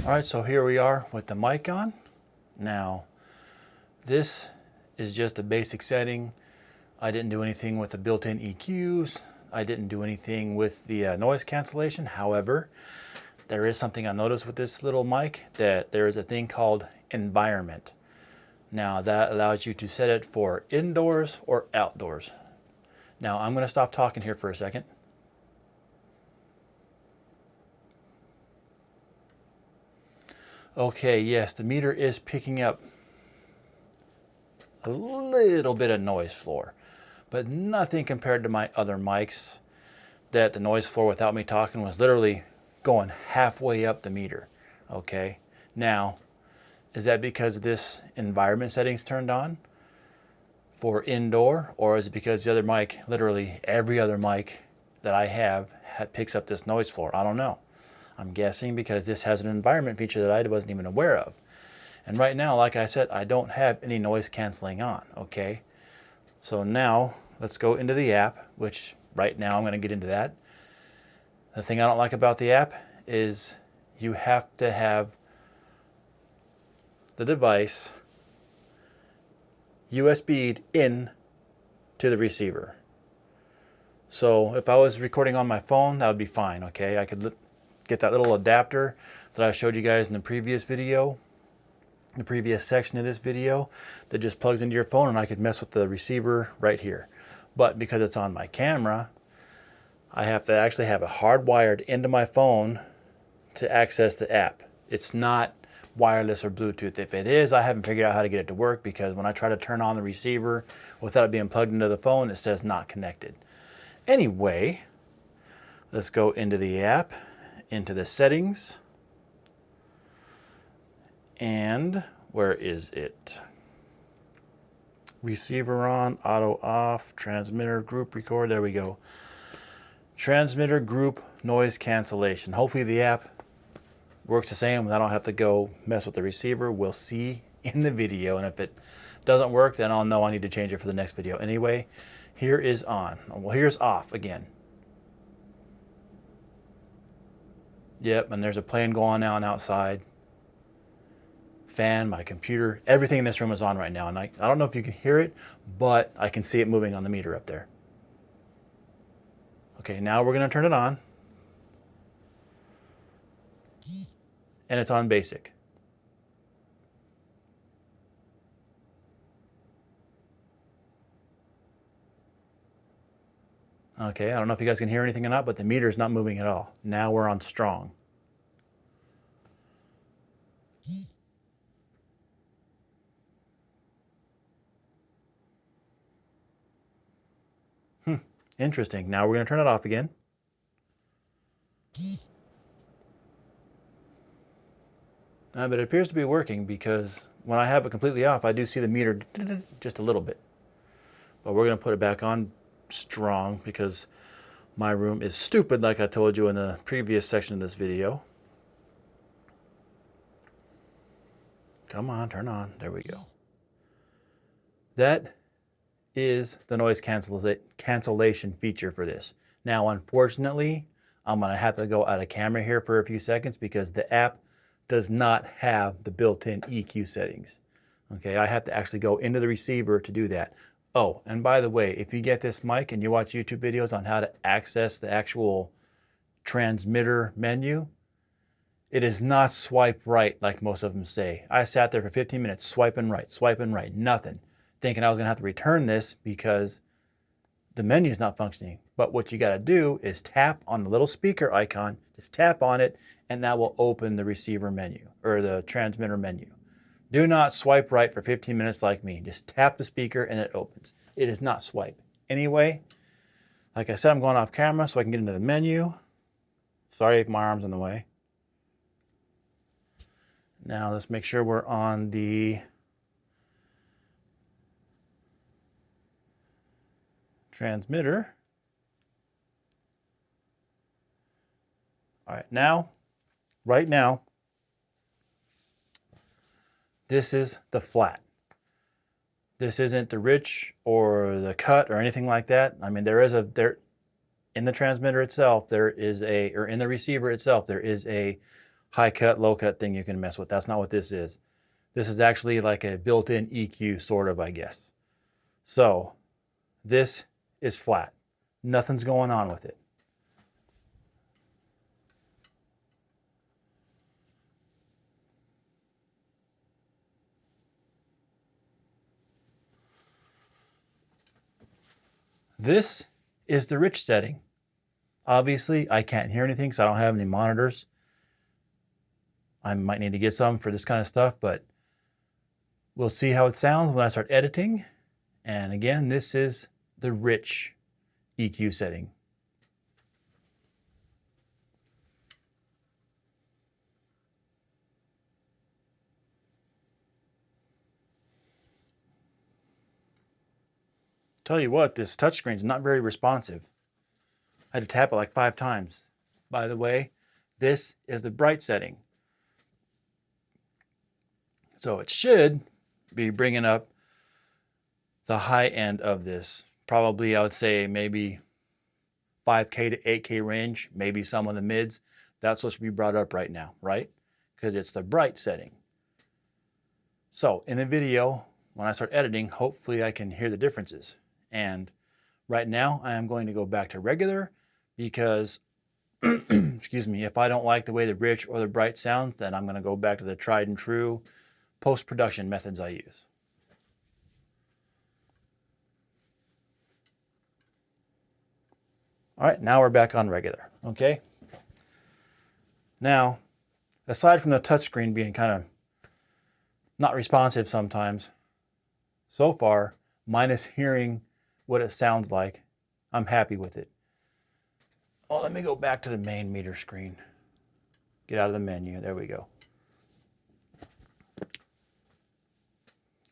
All right, so here we are with the mic on. Now, this is just a basic setting. I didn't do anything with the built-in EQs. I didn't do anything with the noise cancellation. However, there is something I noticed with this little mic, that there is a thing called environment. Now that allows you to set it for indoors or outdoors. Now I'm going to stop talking here for a second. Okay, yes, the meter is picking up a little bit of noise floor, but nothing compared to my other mics that the noise floor without me talking was literally going halfway up the meter. Okay, now is that because this environment settings turned on for indoor, or is it because the other mic, literally every other mic that I have picks up this noise floor? I don't know. I'm guessing because this has an environment feature that I wasn't even aware of. And right now, like I said, I don't have any noise canceling on, okay? So now let's go into the app, which right now I'm going to get into that. The thing I don't like about the app is you have to have the device USB'd in to the receiver. So if I was recording on my phone, that would be fine, okay? I could get that little adapter that I showed you guys in the previous video, the previous section of this video, that just plugs into your phone, and I could mess with the receiver right here. But because it's on my camera, I have to actually have it hardwired into my phone to access the app. It's not wireless or Bluetooth. If it is, I haven't figured out how to get it to work, because when I try to turn on the receiver without it being plugged into the phone, it says not connected. Anyway, let's go into the app, into the settings, and where is it? Receiver on, auto off, transmitter group record, there we go. Transmitter group noise cancellation. Hopefully the app works the same and I don't have to go mess with the receiver. We'll see in the video, and if it doesn't work, then I'll know I need to change it for the next video. Anyway, here is on. Well, here's off again. Yep, and there's a plane going on outside. Fan, my computer, everything in this room is on right now. And I don't know if you can hear it, but I can see it moving on the meter up there. Okay, now we're going to turn it on. And it's on basic. Okay, I don't know if you guys can hear anything or not, but the meter is not moving at all. Now we're on strong. Interesting. Now we're going to turn it off again. But it appears to be working, because when I have it completely off, I do see the meter just a little bit. But we're going to put it back on strong, because my room is stupid, like I told you in the previous section of this video. Come on, turn on. There we go. That is the noise cancellation feature for this. Now, unfortunately, I'm going to have to go out of camera here for a few seconds, because the app does not have the built-in EQ settings. Okay, I have to actually go into the receiver to do that. Oh, and by the way, if you get this mic and you watch YouTube videos on how to access the actual transmitter menu, it is not swipe right like most of them say. I sat there for 15 minutes swiping right, nothing, thinking I was going to have to return this because the menu is not functioning. But what you got to do is tap on the little speaker icon, just tap on it, and that will open the receiver menu, or the transmitter menu. Do not swipe right for 15 minutes like me. Just tap the speaker and it opens. It is not swipe. Anyway, like I said, I'm going off camera so I can get into the menu. Sorry if my arm's in the way. Now let's make sure we're on the transmitter. All right, now, right now, this is the flat. This isn't the rich or the cut or anything like that. I mean, in the transmitter itself, there is or in the receiver itself, there is a high cut, low cut thing you can mess with. That's not what this is. This is actually like a built-in EQ, sort of, I guess. So this is flat. Nothing's going on with it. This is the rich setting. Obviously, I can't hear anything because I don't have any monitors. I might need to get some for this kind of stuff, but we'll see how it sounds when I start editing. And again, this is the rich EQ setting. Tell you what, this touchscreen is not very responsive. I had to tap it like 5 times. By the way, this is the bright setting. So it should be bringing up the high end of this. Probably, I would say, maybe 5K to 8K range, maybe some of the mids. That's what should be brought up right now, right? Because it's the bright setting. So in the video, when I start editing, hopefully I can hear the differences. And right now, I am going to go back to regular because, excuse me, if I don't like the way the rich or the bright sounds, then I'm going to go back to the tried and true post-production methods I use. All right, now we're back on regular, okay? Now, aside from the touchscreen being kind of not responsive sometimes, so far, minus hearing what it sounds like, I'm happy with it. Oh, let me go back to the main meter screen. Get out of the menu, there we go.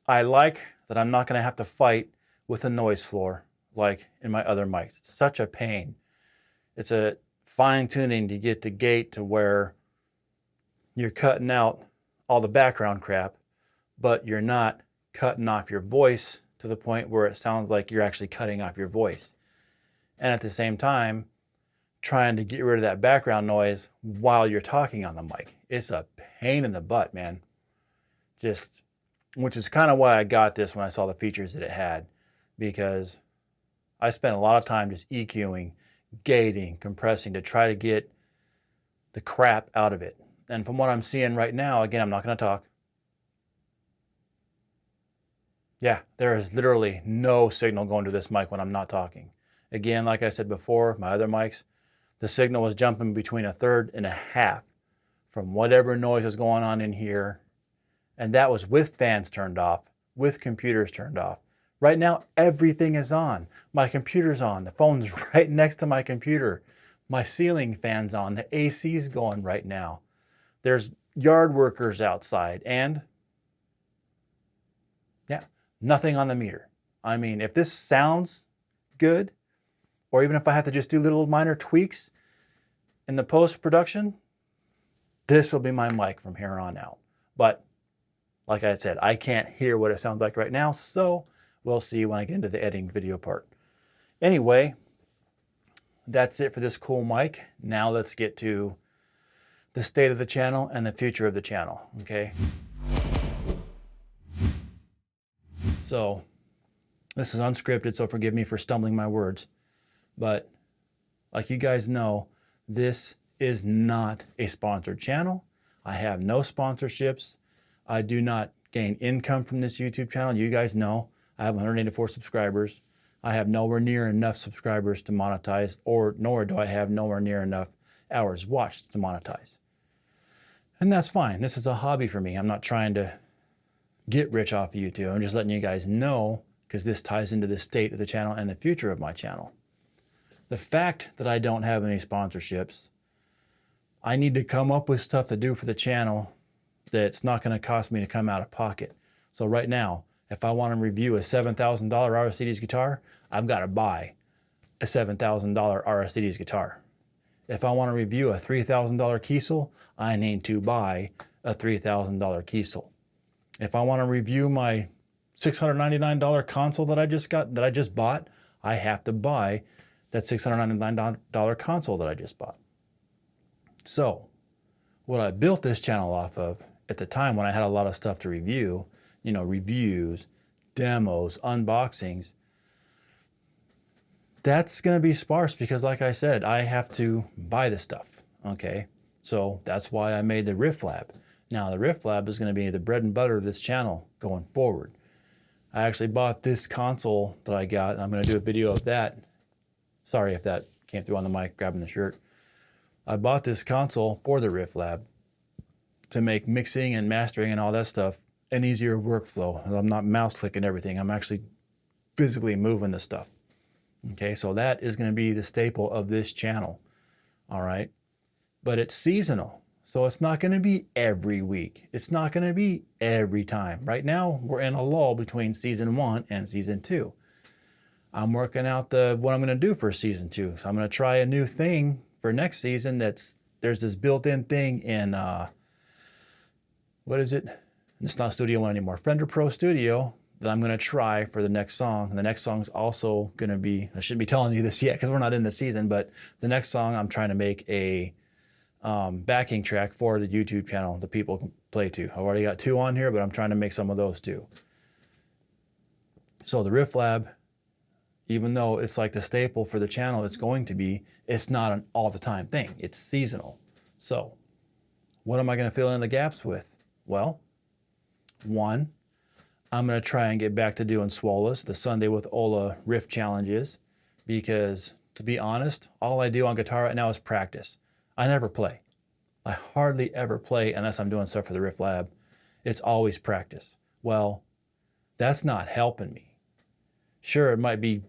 I like that I'm not gonna have to fight with the noise floor like in my other mics. It's such a pain. It's a fine tuning to get the gate to where you're cutting out all the background crap, but you're not cutting off your voice to the point where it sounds like you're actually cutting off your voice. And at the same time, trying to get rid of that background noise while you're talking on the mic. It's a pain in the butt, man. Which is kind of why I got this when I saw the features that it had, because I spent a lot of time just EQing, gating, compressing to try to get the crap out of it. And from what I'm seeing right now, again, I'm not going to talk. Yeah, there is literally no signal going to this mic when I'm not talking. Again, like I said before, my other mics, the signal was jumping between 1/3 and 1/2 from whatever noise was going on in here. And that was with fans turned off, with computers turned off. Right now, everything is on. My computer's on. The phone's right next to my computer. My ceiling fan's on. The AC's going right now. There's yard workers outside. And, yeah, nothing on the meter. I mean, if this sounds good, or even if I have to just do little minor tweaks in the post-production, this will be my mic from here on out. But like I said, I can't hear what it sounds like right now, so we'll see when I get into the editing video part. Anyway, that's it for this cool mic. Now let's get to the state of the channel and the future of the channel, okay? So, this is unscripted, so forgive me for stumbling my words. But like you guys know, this is not a sponsored channel. I have no sponsorships. I do not gain income from this YouTube channel. You guys know I have 184 subscribers. I have nowhere near enough subscribers to monetize, nor do I have nowhere near enough hours watched to monetize. And that's fine. This is a hobby for me. I'm not trying to get rich off of YouTube. I'm just letting you guys know, because this ties into the state of the channel and the future of my channel. The fact that I don't have any sponsorships, I need to come up with stuff to do for the channel that's not going to cost me to come out of pocket. So right now, if I want to review a $7,000 Aristides guitar, I've got to buy a $7,000 Aristides guitar. If I want to review a $3,000 Kiesel, I need to buy a $3,000 Kiesel. If I want to review my $699 console that I just bought, I have to buy that $699 console that I just bought. So, what I built this channel off of at the time when I had a lot of stuff to review, you know, reviews, demos, unboxings, that's going to be sparse because, like I said, I have to buy the stuff, okay? So that's why I made the Riff Lab. Now, the Riff Lab is going to be the bread and butter of this channel going forward. I actually bought this console that I got, and I'm going to do a video of that. Sorry if that came through on the mic, grabbing the shirt. I bought this console for the Riff Lab to make mixing and mastering and all that stuff an easier workflow. I'm not mouse clicking everything. I'm actually physically moving the stuff. Okay, so that is going to be the staple of this channel. All right, but it's seasonal. So it's not going to be every week. It's not going to be every time. Right now, we're in a lull between season 1 and season 2. I'm working out what I'm going to do for season 2. So I'm going to try a new thing for next season. There's this built-in thing in, what is it? It's not Studio One anymore. Fender Pro Studio that I'm going to try for the next song. And the next song's also going to be, I shouldn't be telling you this yet because we're not in the season, but the next song I'm trying to make a backing track for the YouTube channel that people can play to. I've already got 2 on here, but I'm trying to make some of those too. So the Riff Lab, even though it's like the staple for the channel, it's not an all the time thing. It's seasonal. So what am I going to fill in the gaps with? Well, 1, I'm going to try and get back to doing Swolas, the Sunday with Ola riff challenges, because to be honest, all I do on guitar right now is practice. I never play. I hardly ever play unless I'm doing stuff for the Riff Lab. It's always practice. Well, that's not helping me. Sure, it might be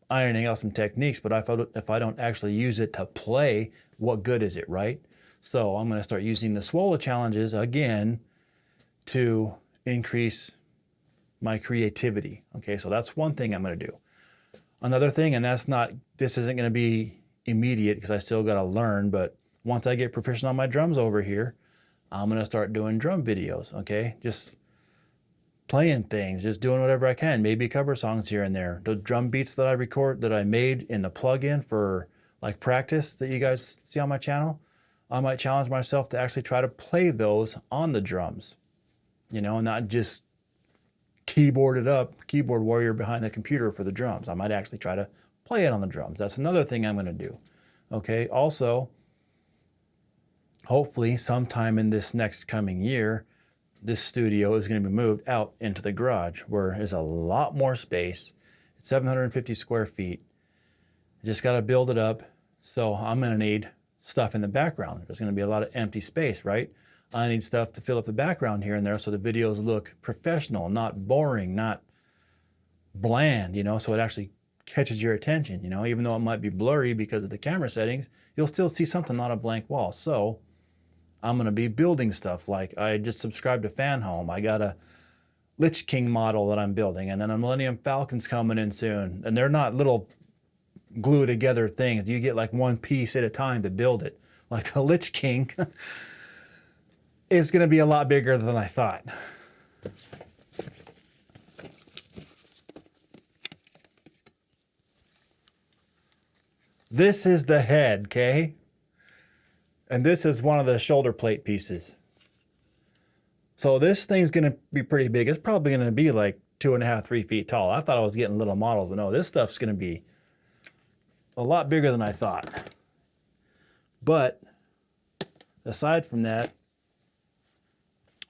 ironing out some techniques, but if I don't actually use it to play, what good is it, right? So I'm going to start using the Swola challenges again to increase my creativity. Okay, so that's one thing I'm going to do. Another thing, and this isn't going to be immediate because I still got to learn, but once I get proficient on my drums over here, I'm going to start doing drum videos, okay? Just playing things, just doing whatever I can, maybe cover songs here and there. The drum beats that I record, that I made in the plugin for like practice that you guys see on my channel, I might challenge myself to actually try to play those on the drums, you know, and not just keyboard warrior behind the computer for the drums. I might actually try to play it on the drums. That's another thing I'm going to do. Okay, also, hopefully sometime in this next coming year, this studio is going to be moved out into the garage where there's a lot more space. It's 750 square feet. I just got to build it up. So I'm going to need stuff in the background. There's going to be a lot of empty space, right? I need stuff to fill up the background here and there so the videos look professional, not boring, not bland, you know, so it actually catches your attention, you know, even though it might be blurry because of the camera settings, you'll still see something on a blank wall. So I'm going to be building stuff. Like I just subscribed to Fan Home. I got a Lich King model that I'm building, and then a Millennium Falcon's coming in soon. And they're not little glue together things. You get like one piece at a time to build it. Like the Lich King is going to be a lot bigger than I thought. This is the head, okay? And this is one of the shoulder plate pieces. So this thing's going to be pretty big. It's probably going to be like 2.5, 3 feet tall. I thought I was getting little models, but no, this stuff's going to be a lot bigger than I thought. But aside from that,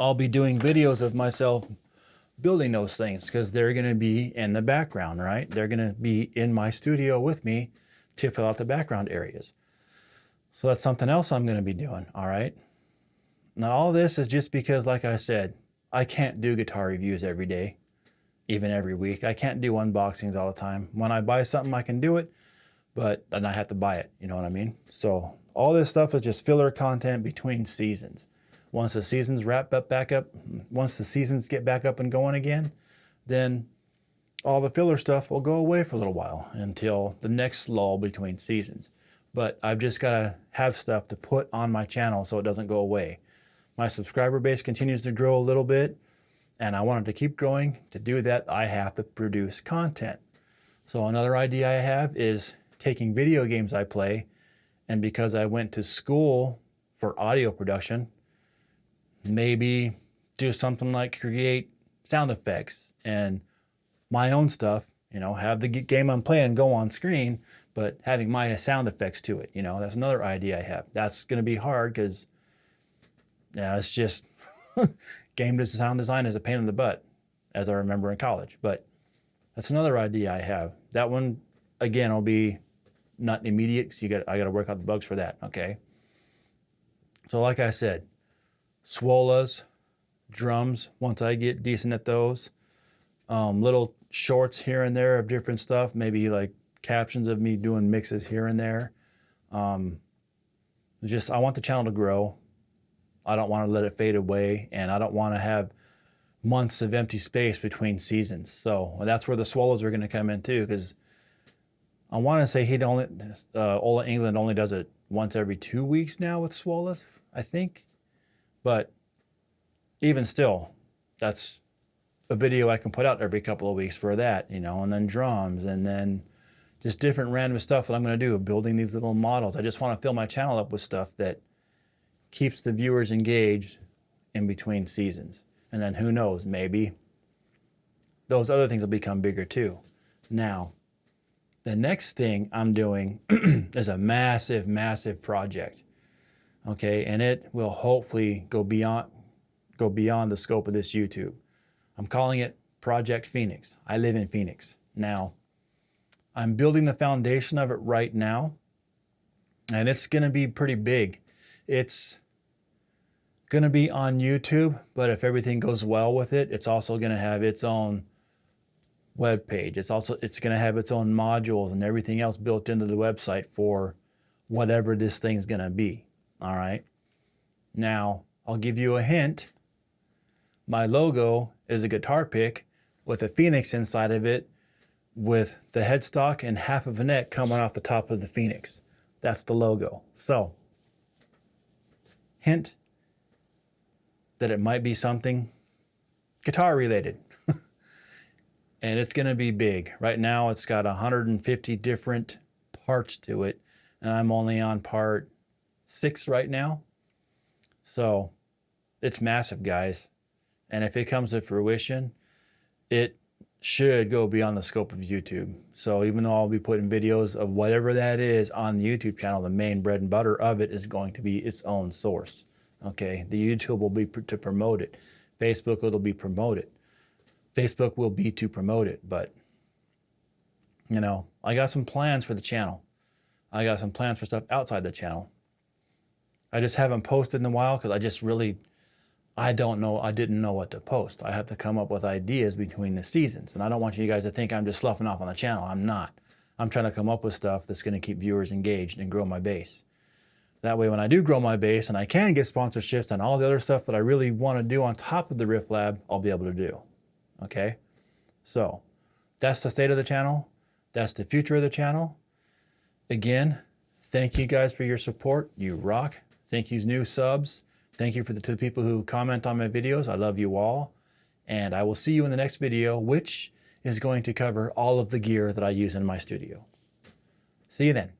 I'll be doing videos of myself building those things because they're going to be in the background, right? They're going to be in my studio with me to fill out the background areas. So that's something else I'm going to be doing, all right? Now, all this is just because, like I said, I can't do guitar reviews every day, even every week. I can't do unboxings all the time. When I buy something, I can do it, but then I have to buy it, you know what I mean? So all this stuff is just filler content between seasons. Once the seasons once the seasons get back up and going again, then all the filler stuff will go away for a little while until the next lull between seasons. But I've just got to have stuff to put on my channel so it doesn't go away. My subscriber base continues to grow a little bit, and I want it to keep growing. To do that, I have to produce content. So another idea I have is taking video games I play, and because I went to school for audio production. Maybe do something like create sound effects and my own stuff, you know, have the game I'm playing go on screen, but having my sound effects to it, you know, that's another idea I have. That's going to be hard because, yeah, it's just sound design is a pain in the butt, as I remember in college. But that's another idea I have. That one, again, will be not immediate because I got to work out the bugs for that, okay? So like I said, swolas, drums, once I get decent at those, little shorts here and there of different stuff, maybe like captions of me doing mixes here and there. I want the channel to grow. I don't want to let it fade away, and I don't want to have months of empty space between seasons. So that's where the swallows are going to come in too, because I want to say Ola England only does it once every 2 weeks now with swallows, I think. But even still, that's a video I can put out every couple of weeks for that, you know, and then drums, and then just different random stuff that I'm going to do, building these little models. I just want to fill my channel up with stuff that keeps the viewers engaged in between seasons. And then who knows, maybe those other things will become bigger too. Now, the next thing I'm doing is a massive, massive project. Okay, and it will hopefully go beyond the scope of this YouTube. I'm calling it Project Phoenix. I live in Phoenix. Now, I'm building the foundation of it right now, and it's going to be pretty big. It's going to be on YouTube, but if everything goes well with it, it's also going to have its own web page. It's going to have its own modules and everything else built into the website for whatever this thing's going to be. All right. Now, I'll give you a hint. My logo is a guitar pick with a phoenix inside of it, with the headstock and half of a neck coming off the top of the phoenix. That's the logo. So, hint that it might be something guitar related. And it's going to be big. Right now it's got 150 different parts to it, and I'm only on part 6 right now. So it's massive, guys. And if it comes to fruition, it should go beyond the scope of YouTube. So even though I'll be putting videos of whatever that is on the YouTube channel, the main bread and butter of it is going to be its own source. Okay, the YouTube will be to promote it. Facebook will be promoted. Facebook will be to promote it, but you know, I got some plans for the channel. I got some plans for stuff outside the channel. I just haven't posted in a while because I didn't know what to post. I have to come up with ideas between the seasons, and I don't want you guys to think I'm just sloughing off on the channel. I'm not. I'm trying to come up with stuff that's going to keep viewers engaged and grow my base. That way, when I do grow my base and I can get sponsorships and all the other stuff that I really want to do on top of the Riff Lab, I'll be able to do. Okay? So, that's the state of the channel. That's the future of the channel. Again, thank you guys for your support. You rock. Thank you, new subs. Thank you to the people who comment on my videos. I love you all. And I will see you in the next video, which is going to cover all of the gear that I use in my studio. See you then.